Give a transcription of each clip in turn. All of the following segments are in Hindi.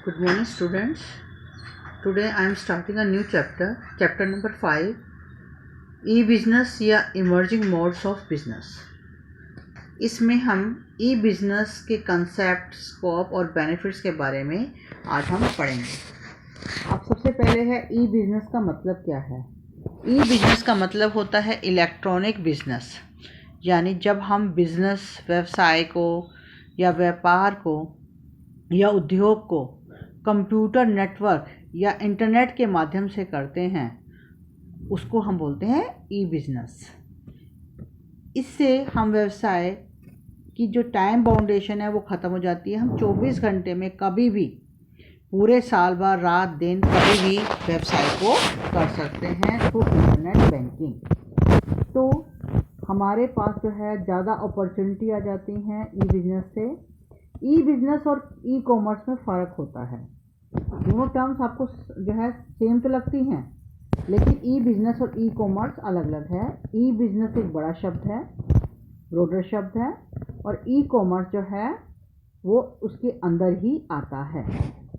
Good morning, students. Today I am starting a new chapter number 5, e-business या emerging modes of business. इसमें हम e-business के कंसेप्ट, स्कोप और बेनिफिट्स के बारे में आज हम पढ़ेंगे. अब सबसे पहले है e-business का मतलब क्या है. e-business का मतलब होता है इलेक्ट्रॉनिक बिजनेस, यानी जब हम बिजनेस, व्यवसाय को या व्यापार को या उद्योग को कंप्यूटर नेटवर्क या इंटरनेट के माध्यम से करते हैं, उसको हम बोलते हैं ई बिज़नेस. इससे हम व्यवसाय की जो टाइम बाउंडेशन है वो ख़त्म हो जाती है. हम 24 घंटे में कभी भी, पूरे साल भर, रात दिन, कभी भी व्यवसाय को कर सकते हैं थ्रू इंटरनेट बैंकिंग. तो हमारे पास जो है ज़्यादा अपॉर्चुनिटी आ जाती हैं ई बिज़नेस से. ई बिज़नेस और ई कॉमर्स में फ़र्क होता है. दोनों टर्म्स आपको जो है सेम तो लगती हैं, लेकिन ई बिज़नेस और ई कॉमर्स अलग अलग है. ई बिज़नेस एक बड़ा शब्द है, ब्रॉडर शब्द है, और ई कॉमर्स जो है वो उसके अंदर ही आता है.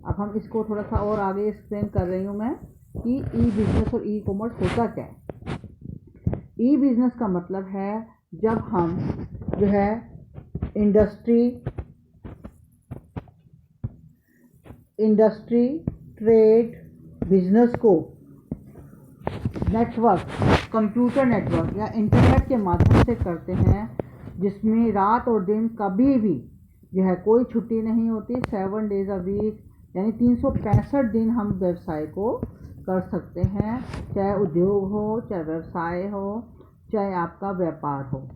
अब हम इसको थोड़ा सा और आगे एक्सप्लेन कर रही हूँ मैं कि ई बिज़नेस और ई कॉमर्स होता क्या है. ई बिज़नेस का मतलब है जब हम जो है इंडस्ट्री, ट्रेड, बिजनेस को नेटवर्क, कंप्यूटर नेटवर्क या इंटरनेट के माध्यम से करते हैं, जिसमें रात और दिन कभी भी जो है कोई छुट्टी नहीं होती. 7 डेज अ वीक यानी 365 दिन हम व्यवसाय को कर सकते हैं. चाहे उद्योग हो, चाहे व्यवसाय हो, चाहे आपका व्यापार हो,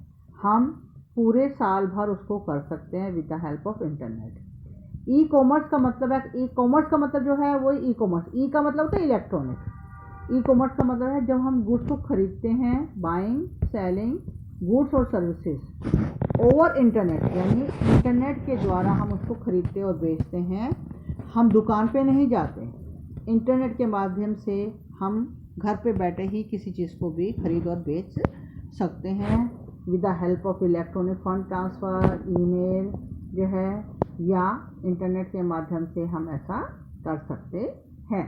हम पूरे साल भर उसको कर सकते हैं with the help of internet. E commerce का मतलब है, ई कॉमर्स का मतलब जो है वही ई कॉमर्स. ई का मतलब होता है इलेक्ट्रॉनिक. ई कॉमर्स का मतलब है जब हम गुड्स को खरीदते हैं, बाइंग, सेलिंग गुड्स और सर्विसेज ओवर इंटरनेट, यानी इंटरनेट के द्वारा हम उसको खरीदते और बेचते हैं. हम दुकान पे नहीं जाते, इंटरनेट के माध्यम से हम घर पे बैठे ही किसी चीज़ को भी खरीद और बेच सकते हैं with the help of electronic fund transfer, email जो है, या इंटरनेट के माध्यम से हम ऐसा कर सकते हैं.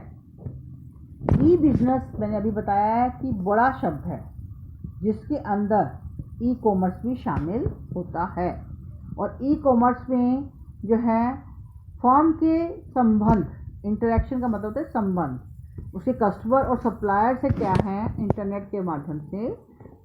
ई बिज़नेस मैंने अभी बताया है कि बड़ा शब्द है जिसके अंदर ई कॉमर्स भी शामिल होता है. और ई कॉमर्स में जो है फर्म के संबंध, इंटरेक्शन का मतलब होता है संबंध, उसके कस्टमर और सप्लायर से क्या है, इंटरनेट के माध्यम से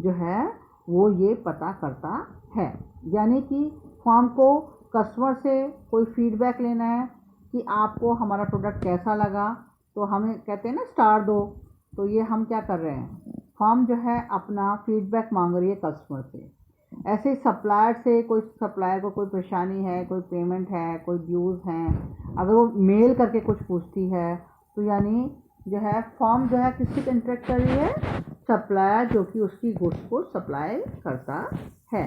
जो है वो ये पता करता है. यानी कि फर्म को कस्टमर से कोई फीडबैक लेना है कि आपको हमारा प्रोडक्ट कैसा लगा, तो हमें कहते हैं ना स्टार दो. तो ये हम क्या कर रहे हैं, फर्म जो है अपना फीडबैक मांग रही है कस्टमर से. ऐसे सप्लायर से, कोई सप्लायर को कोई परेशानी है, कोई पेमेंट है, कोई ड्यूज़ हैं, अगर वो मेल करके कुछ पूछती है, तो यानी जो है फर्म जो है किससे इंटरेक्ट कर रही है, सप्लायर जो कि उसकी गुड्स को सप्लाई करता है.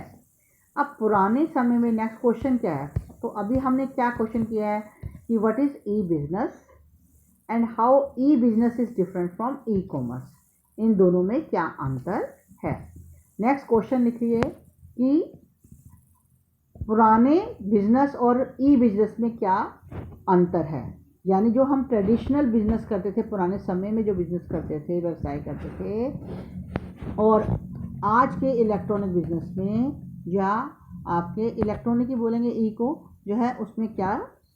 अब पुराने समय में नेक्स्ट क्वेश्चन क्या है, तो अभी हमने क्या क्वेश्चन किया है कि what is e business and how e business is different from e commerce. इन दोनों में क्या अंतर है. नेक्स्ट क्वेश्चन लिखिए कि पुराने बिजनेस और ई बिज़नेस में क्या अंतर है. यानी जो हम ट्रेडिशनल बिजनेस करते थे, पुराने समय में जो बिजनेस करते थे, व्यवसाय करते थे, और आज के इलेक्ट्रॉनिक बिजनेस में, या आपके इलेक्ट्रॉनिक ही बोलेंगे ई को, जो है उसमें क्या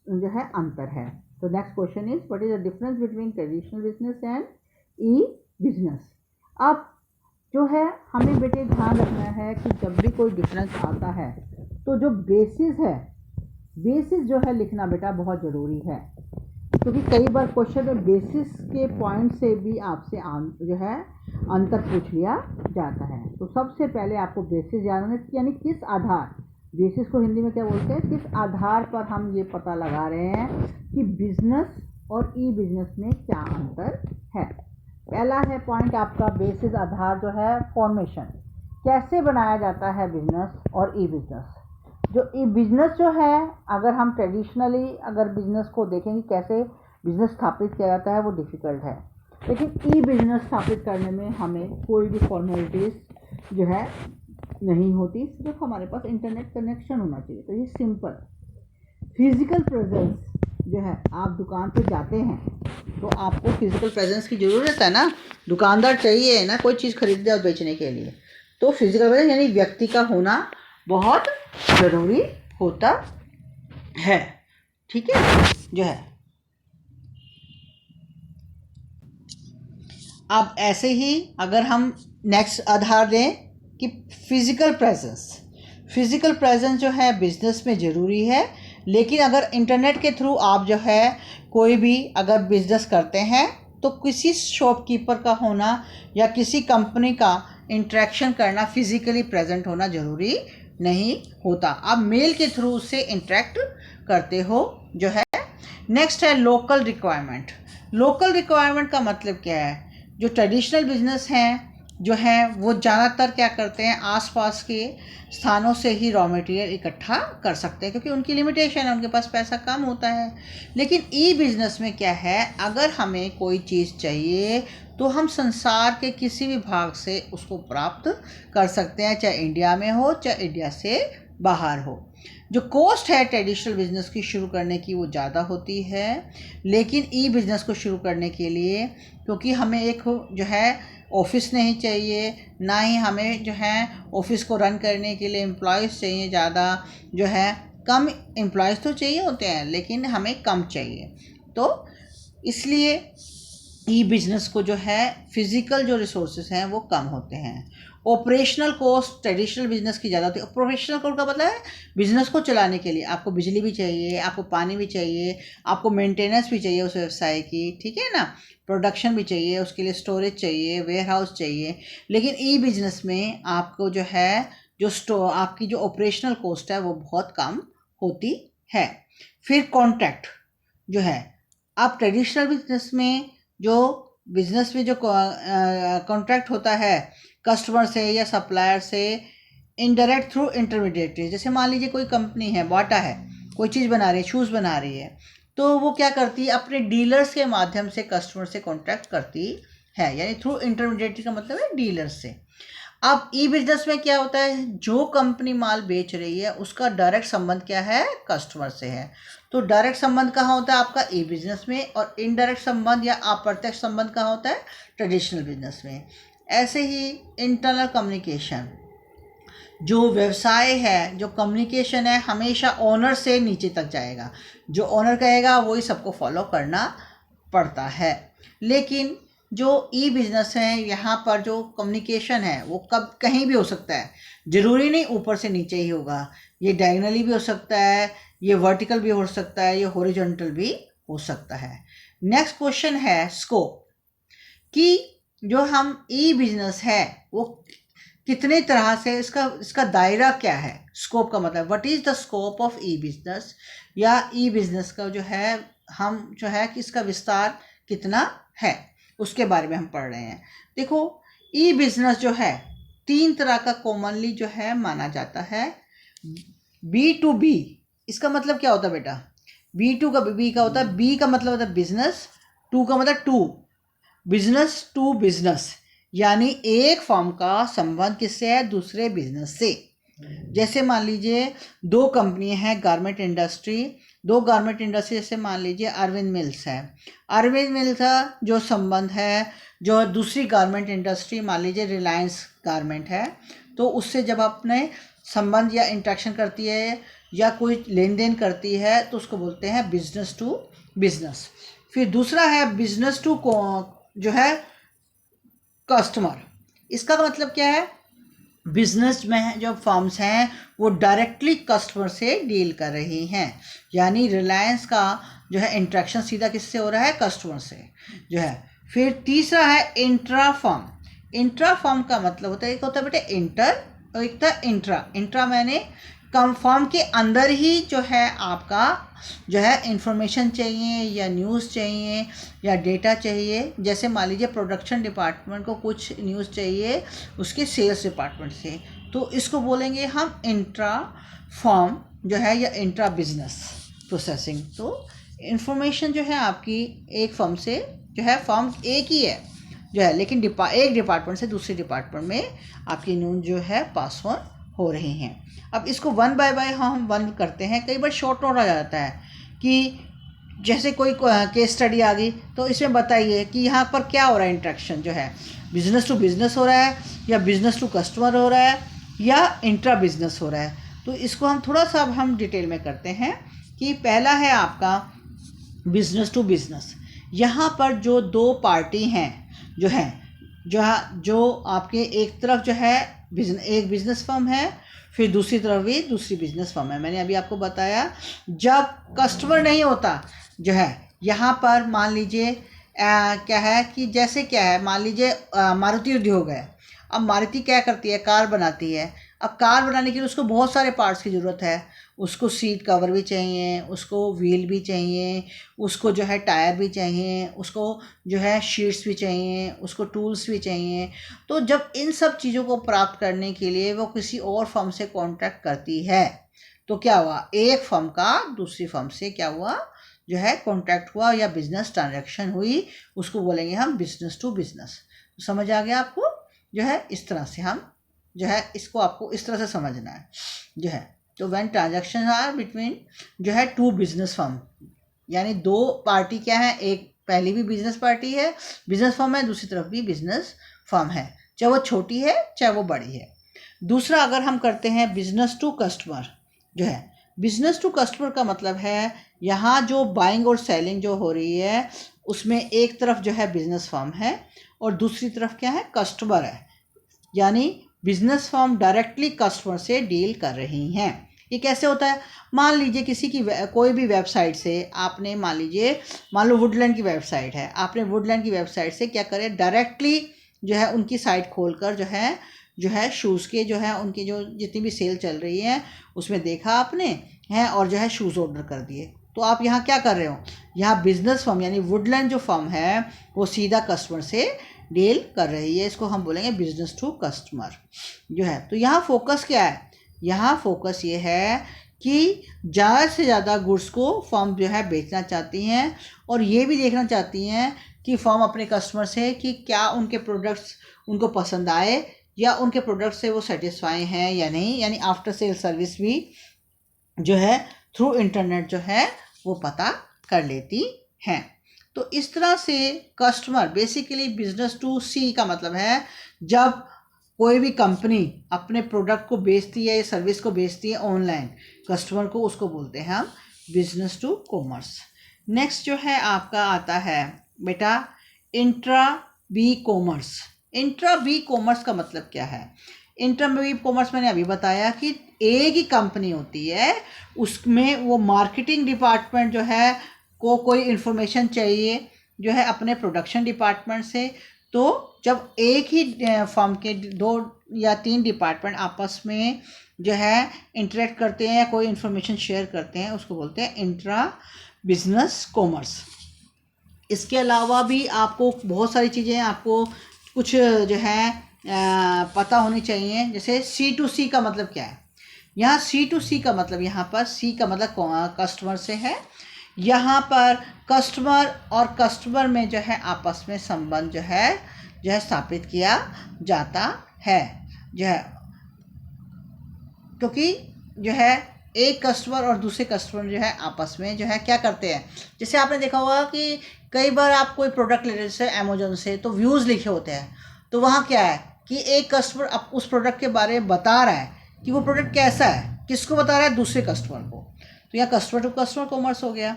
जो है अंतर है. तो next question is what is the difference between traditional business and E business. अब जो है हमें बेटे ध्यान रखना है कि जब भी कोई डिफरेंस आता है तो जो बेसिस है, बेसिस जो है लिखना बेटा बहुत ज़रूरी है, क्योंकि कई बार क्वेश्चन में बेसिस के पॉइंट से भी आपसे जो है अंतर पूछ लिया जाता है. तो सबसे पहले आपको बेसिस जानना है, यानी किस आधार, बेसिस को हिंदी में क्या बोलते हैं, किस आधार पर हम ये पता लगा रहे हैं कि बिजनेस और ई बिजनेस में क्या अंतर है. पहला है पॉइंट आपका बेसिस, आधार जो है फॉर्मेशन, कैसे बनाया जाता है बिजनेस और ई बिजनेस. जो ई बिजनेस जो है, अगर हम ट्रेडिशनली अगर बिजनेस को देखेंगे कैसे बिजनेस स्थापित किया जाता है, वो डिफ़िकल्ट है. लेकिन ई बिजनेस स्थापित करने में हमें कोई भी फॉर्मेलिटीज़ जो है नहीं होती, सिर्फ हमारे पास इंटरनेट कनेक्शन होना चाहिए. तो ये सिंपल फिजिकल प्रेजेंस जो है आप दुकान पे जाते हैं तो आपको फिजिकल प्रेजेंस की ज़रूरत है ना, दुकानदार चाहिए ना कोई चीज़ खरीदने और बेचने के लिए। तो फिजिकल प्रेजेंस यानी व्यक्ति का होना बहुत ज़रूरी होता है, ठीक है जो है। अब ऐसे ही अगर हम नेक्स्ट आधार दें कि फिज़िकल प्रेजेंस जो है बिज़नेस में ज़रूरी है, लेकिन अगर इंटरनेट के थ्रू आप जो है कोई भी अगर बिज़नेस करते हैं तो किसी शॉपकीपर का होना या किसी कंपनी का इंटरेक्शन करना, फिज़िकली प्रेजेंट होना ज़रूरी नहीं होता। आप मेल के थ्रू उससे इंटरेक्ट करते हो जो है। नेक्स्ट है लोकल रिक्वायरमेंट। लोकल रिक्वायरमेंट का मतलब क्या है? जो ट्रेडिशनल बिजनेस हैं जो है वो ज़्यादातर क्या करते हैं, आसपास के स्थानों से ही रॉ मटेरियल इकट्ठा कर सकते हैं क्योंकि उनकी लिमिटेशन है, उनके पास पैसा कम होता है। लेकिन ई बिज़नेस में क्या है, अगर हमें कोई चीज़ चाहिए तो हम संसार के किसी भी भाग से उसको प्राप्त कर सकते हैं, चाहे इंडिया में हो चाहे इंडिया से बाहर हो। जो कॉस्ट है ट्रेडिशनल बिजनेस की शुरू करने की वो ज़्यादा होती है, लेकिन ई बिज़नेस को शुरू करने के लिए क्योंकि हमें एक जो है ऑफिस नहीं चाहिए, ना ही हमें जो है ऑफिस को रन करने के लिए एम्प्लॉयज़ चाहिए ज़्यादा, जो है कम एम्प्लॉयज़ तो चाहिए होते हैं लेकिन हमें कम चाहिए। तो इसलिए ई बिज़नेस को जो है फिज़िकल जो रिसोर्सेज हैं वो कम होते हैं। ऑपरेशनल कॉस्ट ट्रेडिशनल बिजनेस की ज़्यादा होती है। ऑपरेशनल कॉस्ट का मतलब है बिजनेस को चलाने के लिए आपको बिजली भी चाहिए, आपको पानी भी चाहिए, आपको मेंटेनेंस भी चाहिए उस व्यवसाय की, ठीक है ना, प्रोडक्शन भी चाहिए, उसके लिए स्टोरेज चाहिए, वेयर हाउस चाहिए। लेकिन ई बिजनेस में आपको जो है आपकी जो ऑपरेशनल कॉस्ट है वो बहुत कम होती है। फिर कॉन्ट्रैक्ट जो है, आप ट्रेडिशनल बिजनेस में जो कॉन्ट्रैक्ट होता है कस्टमर से या सप्लायर से इनडायरेक्ट थ्रू इंटरमीडिएटरी, जैसे मान लीजिए कोई कंपनी है, बाटा है, कोई चीज़ बना रही है, शूज़ बना रही है, तो वो क्या करती है अपने डीलर्स के माध्यम से कस्टमर से कॉन्ट्रैक्ट करती है, यानी थ्रू इंटरमीडिएटरी का मतलब है डीलर्स से। अब ई बिजनेस में क्या होता है, जो कंपनी माल बेच रही है उसका डायरेक्ट संबंध क्या है, कस्टमर से है। तो डायरेक्ट संबंध कहाँ होता है आपका, ई बिजनेस में, और इनडायरेक्ट संबंध या अप्रत्यक्ष संबंध कहाँ होता है, ट्रेडिशनल बिजनेस में। ऐसे ही इंटरनल कम्युनिकेशन, जो व्यवसाय है, जो कम्युनिकेशन है, हमेशा ओनर से नीचे तक जाएगा, जो ओनर कहेगा वही सबको फॉलो करना पड़ता है। लेकिन जो ई बिजनेस है यहाँ पर जो कम्युनिकेशन है वो कब कहीं भी हो सकता है, ज़रूरी नहीं ऊपर से नीचे ही होगा, ये डायगनली भी हो सकता है, ये वर्टिकल भी हो सकता है, ये हॉरिजॉन्टल भी हो सकता है। नेक्स्ट क्वेश्चन है स्कोप, कि जो हम ई बिजनेस है वो कितने तरह से, इसका दायरा क्या है। स्कोप का मतलब what is the scope of e business, या ई बिजनेस का जो है हम जो है कि इसका विस्तार कितना है उसके बारे में हम पढ़ रहे हैं। देखो ई बिजनेस जो है 3 तरह का कॉमनली जो है माना जाता है। B2B, इसका मतलब क्या होता है बेटा, बी का होता है, बी का मतलब होता है बिजनेस, टू का मतलब टू, बिजनेस टू बिजनेस, यानी एक फर्म का संबंध किससे है, दूसरे बिजनेस से। जैसे मान लीजिए दो कंपनी हैं गारमेंट इंडस्ट्री, जैसे मान लीजिए अरविंद मिल्स है, अरविंद मिल्स का जो संबंध है जो दूसरी गारमेंट इंडस्ट्री मान लीजिए रिलायंस गारमेंट है, तो उससे जब अपने संबंध या इंटरेक्शन करती है या कोई लेन देन करती है तो उसको बोलते हैं बिजनेस टू बिजनेस। फिर दूसरा है बिजनेस टू जो है कस्टमर, इसका मतलब क्या है, बिजनेस में जो फर्म्स हैं वो डायरेक्टली कस्टमर से डील कर रही हैं, यानी रिलायंस का जो है इंटरेक्शन सीधा किससे हो रहा है, कस्टमर से जो है। फिर तीसरा है इंट्रा फर्म, इंट्रा फर्म का मतलब होता है, एक होता है बेटा इंटर और एक था इंट्रा। इंट्रा मैंने कम फर्म के अंदर ही जो है आपका जो है इंफॉर्मेशन चाहिए या न्यूज़ चाहिए या डेटा चाहिए, जैसे मान लीजिए प्रोडक्शन डिपार्टमेंट को कुछ न्यूज़ चाहिए उसके सेल्स डिपार्टमेंट से, तो इसको बोलेंगे हम इंट्रा फर्म जो है या इंट्रा बिजनेस प्रोसेसिंग। तो इंफॉर्मेशन जो है आपकी एक फर्म से जो है, फर्म एक ही है जो है, लेकिन एक डिपार्टमेंट से दूसरे डिपार्टमेंट में आपकी न्यूज़ जो है पास ऑन हो रही हैं। अब इसको वन बाय हम वन करते हैं, कई बार शॉर्ट नोट आ जाता है कि जैसे कोई केस स्टडी आ गई तो इसमें बताइए कि यहाँ पर क्या हो रहा है, इंट्रैक्शन जो है बिजनेस टू बिजनेस हो रहा है या बिजनेस टू कस्टमर हो रहा है या इंट्रा बिजनेस हो रहा है। तो इसको हम थोड़ा सा अब हम डिटेल में करते हैं कि पहला है आपका बिजनेस टू बिजनेस। यहाँ पर जो दो पार्टी हैं जो हैं जो आपके एक तरफ जो है एक बिजनेस फर्म है, फिर दूसरी तरफ भी दूसरी बिजनेस फर्म है। मैंने अभी आपको बताया जब कस्टमर नहीं होता जो है, यहाँ पर मान लीजिए क्या है कि जैसे क्या है, मान लीजिए मारुति उद्योग है। अब मारुति क्या करती है, कार बनाती है। अब कार बनाने के लिए उसको बहुत सारे पार्ट्स की ज़रूरत है। उसको सीट कवर भी चाहिए, उसको व्हील भी चाहिए, उसको जो है टायर भी चाहिए, उसको जो है शीट्स भी चाहिए, उसको टूल्स भी चाहिए। तो जब इन सब चीज़ों को प्राप्त करने के लिए वो किसी और फर्म से कॉन्ट्रैक्ट करती है तो क्या हुआ, एक फर्म का दूसरी फर्म से क्या हुआ जो है कॉन्ट्रैक्ट हुआ या बिजनेस ट्रांजैक्शन हुई, उसको बोलेंगे हम बिजनेस टू बिजनेस। तो समझ आ गया आपको जो है, इस तरह से हम जो है इसको आपको इस तरह से समझना है जो है। तो व्हेन ट्रांजैक्शन आर बिटवीन जो है टू बिजनेस फर्म, यानी दो पार्टी क्या है, एक पहली भी बिजनेस पार्टी है, बिजनेस फर्म है, दूसरी तरफ भी बिजनेस फर्म है, चाहे वो छोटी है चाहे वो बड़ी है। दूसरा अगर हम करते हैं बिजनेस टू कस्टमर जो है, बिजनेस टू कस्टमर का मतलब है यहाँ जो बाइंग और सेलिंग जो हो रही है उसमें एक तरफ जो है बिजनेस फर्म है और दूसरी तरफ क्या है, कस्टमर है। यानी बिजनेस फर्म डायरेक्टली कस्टमर से डील कर रही हैं। ये कैसे होता है, मान लीजिए किसी की कोई भी वेबसाइट से आपने मान लो वुडलैंड की वेबसाइट है, आपने वुडलैंड की वेबसाइट से क्या करें, डायरेक्टली जो है उनकी साइट खोलकर जो है शूज़ के जो है उनकी जो जितनी भी सेल चल रही है उसमें देखा आपने है और जो है शूज़ ऑर्डर कर दिए। तो आप यहाँ क्या कर रहे हो, यहाँ बिजनेस फर्म यानी वुडलैंड जो फर्म है वो सीधा कस्टमर से डील कर रही है। इसको हम बोलेंगे बिजनेस टू कस्टमर जो है। तो यहाँ फोकस क्या है, यहाँ फोकस ये है कि ज़्यादा से ज़्यादा गुड्स को फर्म जो है बेचना चाहती हैं और ये भी देखना चाहती हैं कि फर्म अपने कस्टमर से कि क्या उनके प्रोडक्ट्स उनको पसंद आए या उनके प्रोडक्ट से वो सेटिस्फाई हैं या नहीं, यानी आफ्टर सेल सर्विस भी जो है थ्रू इंटरनेट जो है वो पता कर लेती हैं। तो इस तरह से कस्टमर बेसिकली बिजनेस टू सी का मतलब है जब कोई भी कंपनी अपने प्रोडक्ट को बेचती है या सर्विस को बेचती है ऑनलाइन कस्टमर को, उसको बोलते हैं हम बिजनेस टू कॉमर्स। नेक्स्ट जो है आपका आता है बेटा intra B commerce. Intra B commerce का मतलब क्या है, इंट्रा बी कॉमर्स मैंने अभी बताया कि एक ही कंपनी होती है, उसमें वो मार्केटिंग डिपार्टमेंट जो है को कोई इन्फॉर्मेशन चाहिए जो है अपने प्रोडक्शन डिपार्टमेंट से। तो जब एक ही फर्म के 2 या 3 डिपार्टमेंट आपस में जो है इंटरेक्ट करते हैं या कोई इन्फॉर्मेशन शेयर करते हैं उसको बोलते हैं इंट्रा बिजनेस कॉमर्स। इसके अलावा भी आपको बहुत सारी चीज़ें आपको कुछ जो है पता होनी चाहिए। जैसे C2C का मतलब क्या है, यहाँ C2C का मतलब यहाँ पर C का मतलब कस्टमर से है। यहाँ पर कस्टमर और कस्टमर में जो है आपस में संबंध जो है स्थापित किया जाता है जो है, क्योंकि जो है एक कस्टमर और दूसरे कस्टमर जो है आपस में जो है क्या करते हैं। जैसे आपने देखा होगा कि कई बार आप कोई प्रोडक्ट ले रहे हैं अमेजोन से तो व्यूज़ लिखे होते हैं, तो वहाँ क्या है कि एक कस्टमर अब उस प्रोडक्ट के बारे में बता रहा है कि वो प्रोडक्ट कैसा है, किसको बता रहा है, दूसरे कस्टमर को। तो यहाँ कस्टमर टू कस्टमर कॉमर्स हो गया,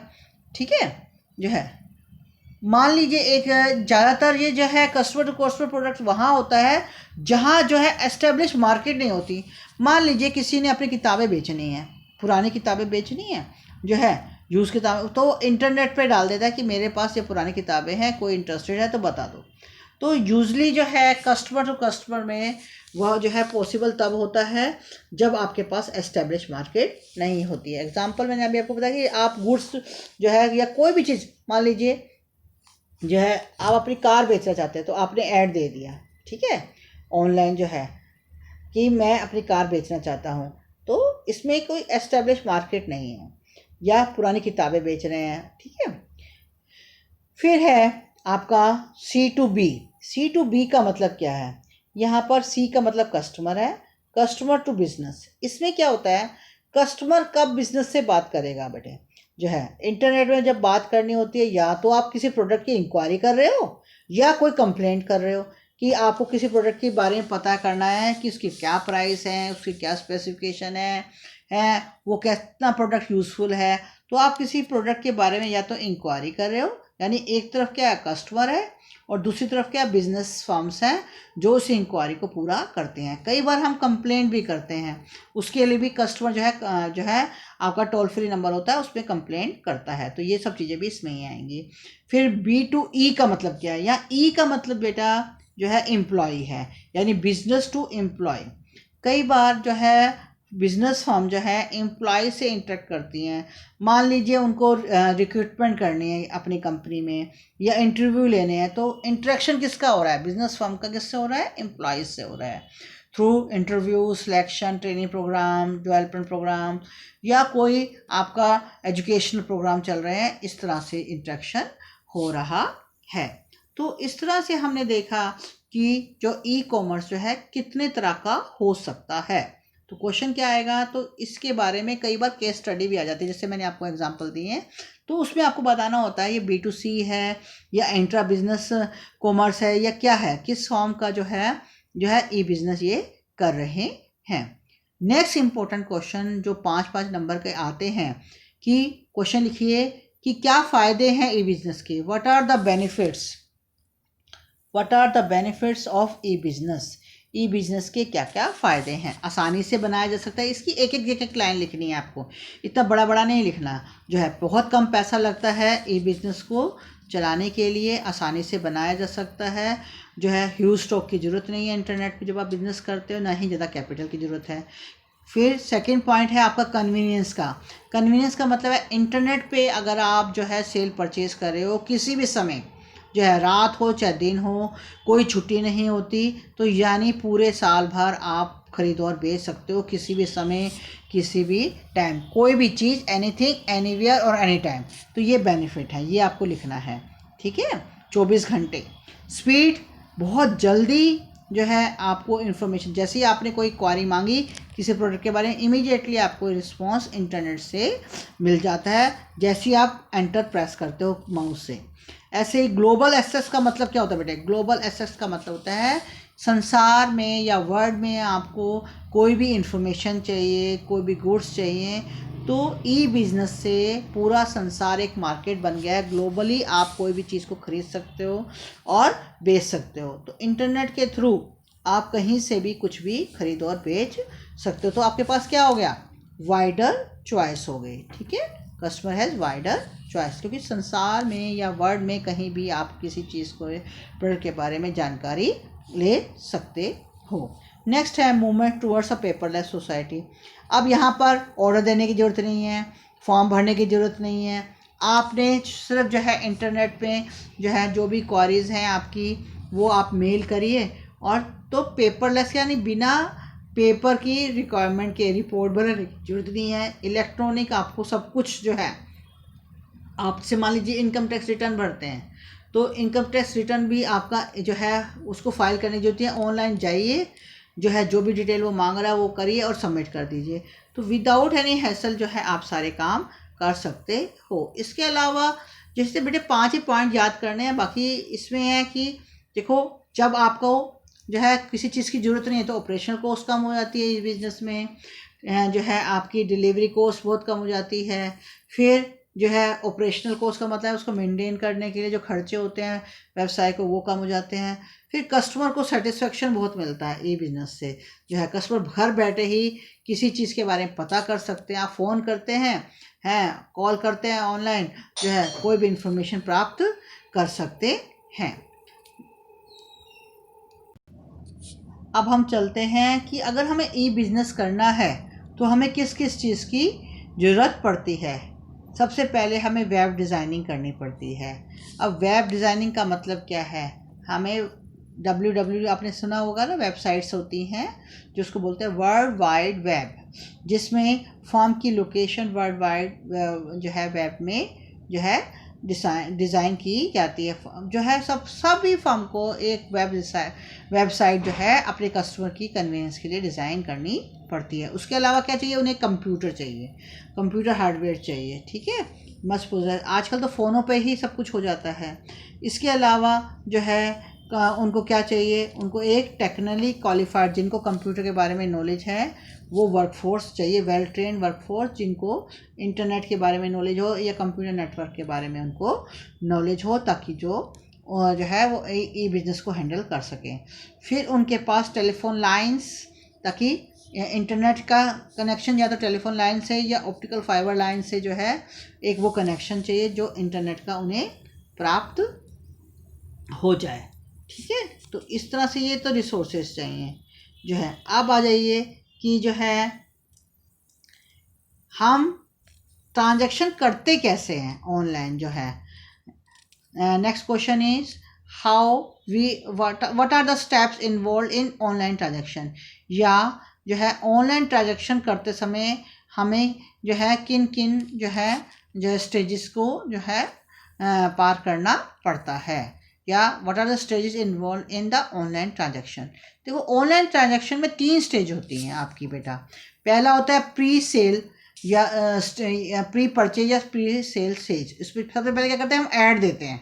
ठीक है जो है। मान लीजिए एक ज़्यादातर ये जो है कस्टमर टू कस्टमर प्रोडक्ट वहाँ होता है जहाँ जो है एस्टेब्लिश मार्केट नहीं होती। मान लीजिए किसी ने अपनी किताबें बेचनी है, पुरानी किताबें बेचनी है जो है यूज़ किताबें, तो इंटरनेट पे डाल देता है कि मेरे पास ये पुरानी किताबें हैं, कोई इंटरेस्टेड है तो बता दो। तो यूजली जो है कस्टमर टू कस्टमर में वह जो है पॉसिबल तब होता है जब आपके पास एस्टेब्लिश मार्केट नहीं होती है। एग्जांपल मैंने अभी आपको बताया कि आप गुड्स जो है या कोई भी चीज़ मान लीजिए जो है आप अपनी कार बेचना चाहते हैं तो आपने ऐड दे दिया, ठीक है, ऑनलाइन जो है कि मैं अपनी कार बेचना चाहता हूँ, तो इसमें कोई एस्टेब्लिश मार्केट नहीं है, या पुरानी किताबें बेच रहे हैं, ठीक है। फिर है आपका C2B। C2B का मतलब क्या है, यहाँ पर C का मतलब कस्टमर है, कस्टमर टू बिजनेस। इसमें क्या होता है, कस्टमर कब बिजनेस से बात करेगा बेटे, जो है इंटरनेट में जब बात करनी होती है, या तो आप किसी प्रोडक्ट की इंक्वायरी कर रहे हो या कोई कंप्लेंट कर रहे हो कि आपको किसी प्रोडक्ट के बारे में पता करना है कि उसकी क्या प्राइस है, उसकी क्या स्पेसिफिकेशन है वो कितना प्रोडक्ट यूज़फुल है। तो आप किसी प्रोडक्ट के बारे में या तो इंक्वायरी कर रहे हो, यानी एक तरफ क्या कस्टमर है और दूसरी तरफ क्या बिजनेस फर्म्स हैं जो उस इंक्वायरी को पूरा करते हैं। कई बार हम कंप्लेंट भी करते हैं, उसके लिए भी कस्टमर जो है आपका टोल फ्री नंबर होता है, उस पर कंप्लेंट करता है। तो ये सब चीज़ें भी इसमें ही आएंगी। फिर B2E का मतलब क्या है? या ई का मतलब बेटा जो है एम्प्लॉय है, यानी बिजनेस टू एम्प्लॉय। कई बार जो है बिजनेस फर्म जो है एम्प्लॉय से इंटरेक्ट करती हैं। मान लीजिए उनको रिक्रूटमेंट करनी है अपनी कंपनी में या इंटरव्यू लेने हैं, तो इंटरेक्शन किसका हो रहा है? बिजनेस फर्म का। किससे हो रहा है? एम्प्लॉयज से हो रहा है, through interview, selection, training program, development program, या कोई आपका एजुकेशनल प्रोग्राम चल रहे हैं, इस तरह से इंटरेक्शन हो रहा है। तो इस तरह से हमने देखा कि जो ई कॉमर्स जो है कितने तरह का हो सकता है। तो क्वेश्चन क्या आएगा? तो इसके बारे में कई बार केस स्टडी भी आ जाती है, जैसे मैंने आपको एग्जांपल दिए हैं। तो उसमें आपको बताना होता है ये B2C है या इंट्रा बिजनेस कॉमर्स है या क्या है, किस फॉर्म का जो है ई बिजनेस ये कर रहे हैं। नेक्स्ट इंपॉर्टेंट क्वेश्चन जो 5-5 नंबर के आते हैं कि क्वेश्चन लिखिए कि क्या फ़ायदे हैं ई बिजनेस के। What are the benefits of e business. E business के क्या क्या फ़ायदे हैं, आसानी से बनाया जा सकता है। इसकी एक लाइन लिखनी है आपको, इतना बड़ा बड़ा नहीं लिखना। जो है बहुत कम पैसा लगता है ई बिजनेस को चलाने के लिए, आसानी से बनाया जा सकता है। जो है ह्यूज स्टॉक की ज़रूरत नहीं है इंटरनेट पे जब आप बिज़नेस करते हो, ना ही ज़्यादा कैपिटल की ज़रूरत है। फिर सेकंड पॉइंट है आपका कन्वीनियंस का। कन्वीनियंस का मतलब है इंटरनेट पे अगर आप जो है सेल परचेज कर रहे हो किसी भी समय, जो है रात हो चाहे दिन हो, कोई छुट्टी नहीं होती, तो यानी पूरे साल भर आप खरीद और बेच सकते हो किसी भी समय, किसी भी टाइम, कोई भी चीज़, एनीथिंग, एनीवेयर और एनी टाइम। तो ये बेनिफिट है, ये आपको लिखना है, ठीक है। 24 घंटे स्पीड, बहुत जल्दी जो है आपको इन्फॉर्मेशन, जैसे ही आपने कोई क्वारी मांगी किसी प्रोडक्ट के बारे में, इमीडिएटली आपको रिस्पॉन्स इंटरनेट से मिल जाता है जैसे ही आप एंटर प्रेस करते हो माउस से। ऐसे ही ग्लोबल एक्सेस का मतलब क्या होता है बेटे? ग्लोबल एक्सेस का मतलब होता है संसार में या वर्ल्ड में आपको कोई भी इंफॉर्मेशन चाहिए, कोई भी गुड्स चाहिए, तो ई बिजनेस से पूरा संसार एक मार्केट बन गया है। ग्लोबली आप कोई भी चीज़ को खरीद सकते हो और बेच सकते हो। तो इंटरनेट के थ्रू आप कहीं से भी कुछ भी खरीद और बेच सकते हो। तो आपके पास क्या हो गया? वाइडर चॉइस हो गई, ठीक है। कस्टमर हैज़ वाइडर चॉइस, क्योंकि संसार में या वर्ल्ड में कहीं भी आप किसी चीज़ को, प्रोडक्ट के बारे में जानकारी ले सकते हो। नेक्स्ट है movement towards a paperless society. अब यहाँ पर ऑर्डर देने की ज़रूरत नहीं है, फॉर्म भरने की ज़रूरत नहीं है। आपने सिर्फ जो है इंटरनेट पे जो है जो भी क्वारीज़ हैं आपकी, वो आप मेल करिए, और तो पेपरलेस यानी बिना पेपर की रिक्वायरमेंट के रिपोर्ट भरने की जरूरत नहीं है। इलेक्ट्रॉनिक आपको सब कुछ जो है, आपसे मान लीजिए इनकम टैक्स रिटर्न भरते हैं, तो इनकम टैक्स रिटर्न भी आपका जो है उसको फाइल करने की जरूरत है। ऑनलाइन जाइए, जो है जो भी डिटेल वो मांग रहा है वो करिए और सबमिट कर दीजिए। तो विदाउट एनी हैसल जो है आप सारे काम कर सकते हो। इसके अलावा जैसे बेटे 5 ही पॉइंट याद करने हैं, बाकी इसमें है कि देखो, जब आपको जो है किसी चीज़ की ज़रूरत नहीं है तो ऑपरेशनल कॉस्ट कम हो जाती है इस बिज़नेस में, जो है आपकी डिलीवरी कॉस्ट बहुत कम हो जाती है। फिर जो है ऑपरेशनल कॉस्ट का मतलब है उसको मेंटेन करने के लिए जो खर्चे होते हैं व्यवसाय को, वो कम हो जाते हैं। फिर कस्टमर को सेटिस्फेक्शन बहुत मिलता है ई बिज़नेस से। जो है कस्टमर घर बैठे ही किसी चीज़ के बारे में पता कर सकते हैं। आप फ़ोन करते हैं कॉल करते हैं, ऑनलाइन जो है कोई भी इंफॉर्मेशन प्राप्त कर सकते हैं। अब हम चलते हैं कि अगर हमें ई बिज़नेस करना है तो हमें किस किस चीज़ की ज़रूरत पड़ती है। सबसे पहले हमें वेब डिज़ाइनिंग करनी पड़ती है। अब वेब डिज़ाइनिंग का मतलब क्या है? हमें www आपने सुना होगा ना, वेबसाइट्स होती हैं जो उसको बोलते हैं वर्ल्ड वाइड वेब, जिसमें फॉर्म की लोकेशन वर्ल्ड वाइड जो है वेब में जो है डिज़ाइन की जाती है। जो है सभी फर्म को एक वेबसाइट जो है अपने कस्टमर की कन्वीनियंस के लिए डिज़ाइन करनी पड़ती है। उसके अलावा क्या चाहिए, उन्हें कंप्यूटर चाहिए, कंप्यूटर हार्डवेयर चाहिए, ठीक है, मस्ट पोजेस। आजकल तो फ़ोनों पे ही सब कुछ हो जाता है। इसके अलावा जो है उनको क्या चाहिए, उनको एक टेक्निकली क्वालिफाइड, जिनको कंप्यूटर के बारे में नॉलेज है, वो वर्कफोर्स चाहिए, वेल ट्रेन वर्कफोर्स, जिनको इंटरनेट के बारे में नॉलेज हो या कंप्यूटर नेटवर्क के बारे में उनको नॉलेज हो, ताकि जो है वो ई बिज़नेस को हैंडल कर सकें। फिर उनके पास टेलीफोन लाइंस, ताकि इंटरनेट का कनेक्शन या तो टेलीफोन लाइन से या ऑप्टिकल फाइबर लाइन से जो है एक वो कनेक्शन चाहिए जो इंटरनेट का उन्हें प्राप्त हो जाए, ठीक है। तो इस तरह से ये तो रिसोर्सेज चाहिए जो है। अब आ जाइए कि जो है हम ट्रांजैक्शन करते कैसे हैं ऑनलाइन जो है। Next question is how we what are the steps involve in online transaction, या जो है ऑनलाइन ट्रांजैक्शन करते समय हमें जो है किन किन जो है स्टेजेस को जो है पार करना पड़ता है, या what are the stages involve in the online transaction. देखो ऑनलाइन ट्रांजैक्शन में 3 स्टेज होती हैं आपकी बेटा। पहला होता है प्री सेल या प्री परचेज या प्री सेल स्टेज। इसमें सबसे पहले क्या करते हैं, हम ऐड देते हैं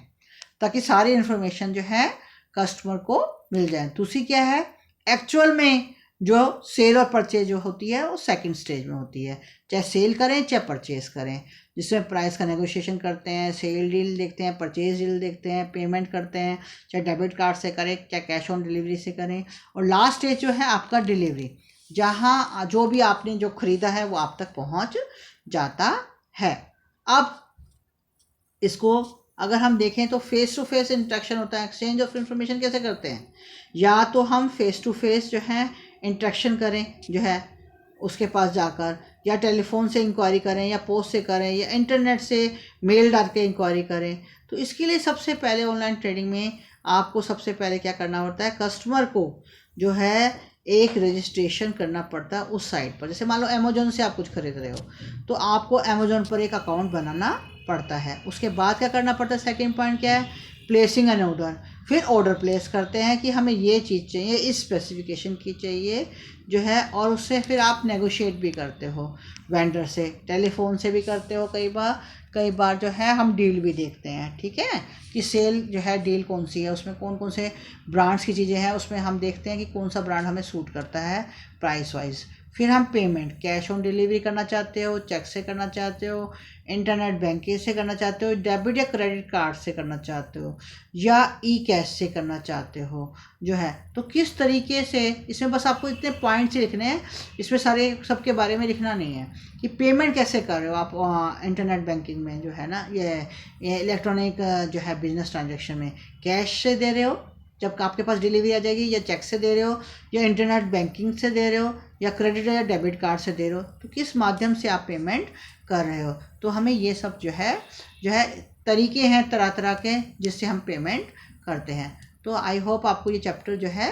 ताकि सारी इन्फॉर्मेशन जो है कस्टमर को मिल जाए। दूसरी क्या है, एक्चुअल में जो सेल और परचेज जो होती है वो सेकंड स्टेज में होती है, चाहे सेल करें चाहे परचेज करें, जिसमें प्राइस का नेगोशिएशन करते हैं, सेल डील देखते हैं, परचेज डील देखते हैं, पेमेंट करते हैं, चाहे डेबिट कार्ड से करें चाहे कैश ऑन डिलीवरी से करें। और लास्ट स्टेज जो है आपका डिलीवरी, जहाँ जो भी आपने जो ख़रीदा है वो आप तक पहुँच जाता है। अब इसको अगर हम देखें तो फेस टू फेस इंटरेक्शन होता है। एक्सचेंज ऑफ इंफॉर्मेशन कैसे करते हैं, या तो हम फेस टू फेस जो है इंटरेक्शन करें जो है उसके पास जाकर, या टेलीफोन से इंक्वायरी करें, या पोस्ट से करें, या इंटरनेट से मेल डाल के इंक्वायरी करें। तो इसके लिए सबसे पहले ऑनलाइन ट्रेडिंग में आपको सबसे पहले क्या करना पड़ता है, कस्टमर को जो है एक रजिस्ट्रेशन करना पड़ता है उस साइट पर। जैसे मान लो अमेजोन से आप कुछ खरीद रहे हो तो आपको अमेजोन पर एक अकाउंट बनाना पड़ता है। उसके बाद क्या करना पड़ता है, सेकंड पॉइंट क्या है, प्लेसिंग एन ऑर्डर। फिर ऑर्डर प्लेस करते हैं कि हमें ये चीज़ चाहिए, इस स्पेसिफिकेशन की चाहिए जो है, और उससे फिर आप नेगोशिएट भी करते हो वेंडर से, टेलीफोन से भी करते हो, कई बार जो है हम डील भी देखते हैं, ठीक है, कि सेल जो है डील कौन सी है, उसमें कौन कौन से ब्रांड्स की चीज़ें हैं, उसमें हम देखते हैं कि कौन सा ब्रांड हमें सूट करता है प्राइस वाइज। फिर हम पेमेंट कैश ऑन डिलीवरी करना चाहते हो, चेक से करना चाहते हो, इंटरनेट बैंकिंग से करना चाहते हो, डेबिट या क्रेडिट कार्ड से करना चाहते हो, या ई कैश से करना चाहते हो जो है। तो किस तरीके से, इसमें बस आपको इतने पॉइंट्स लिखने हैं, इसमें सारे सबके बारे में लिखना नहीं है कि पेमेंट कैसे कर रहे हो आप इंटरनेट बैंकिंग में जो है ना, ये इलेक्ट्रॉनिक जो है बिजनेस ट्रांजेक्शन में कैश से दे रहे हो जब आपके पास डिलीवरी आ जाएगी, या चेक से दे रहे हो, या इंटरनेट बैंकिंग से दे रहे हो, या क्रेडिट या डेबिट कार्ड से दे रहे हो, तो किस माध्यम से आप पेमेंट कर रहे हो। तो हमें ये सब जो है तरीके हैं तरह तरह के जिससे हम पेमेंट करते हैं। तो आई होप आपको ये चैप्टर जो है,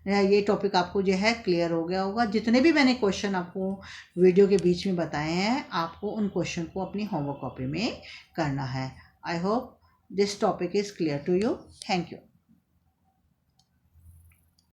ये टॉपिक आपको जो है क्लियर हो गया होगा। जितने भी मैंने क्वेश्चन आपको वीडियो के बीच में बताए हैं, आपको उन क्वेश्चन को अपनी होमवर्क कॉपी में करना है। I hope this topic is clear to you. Thank you.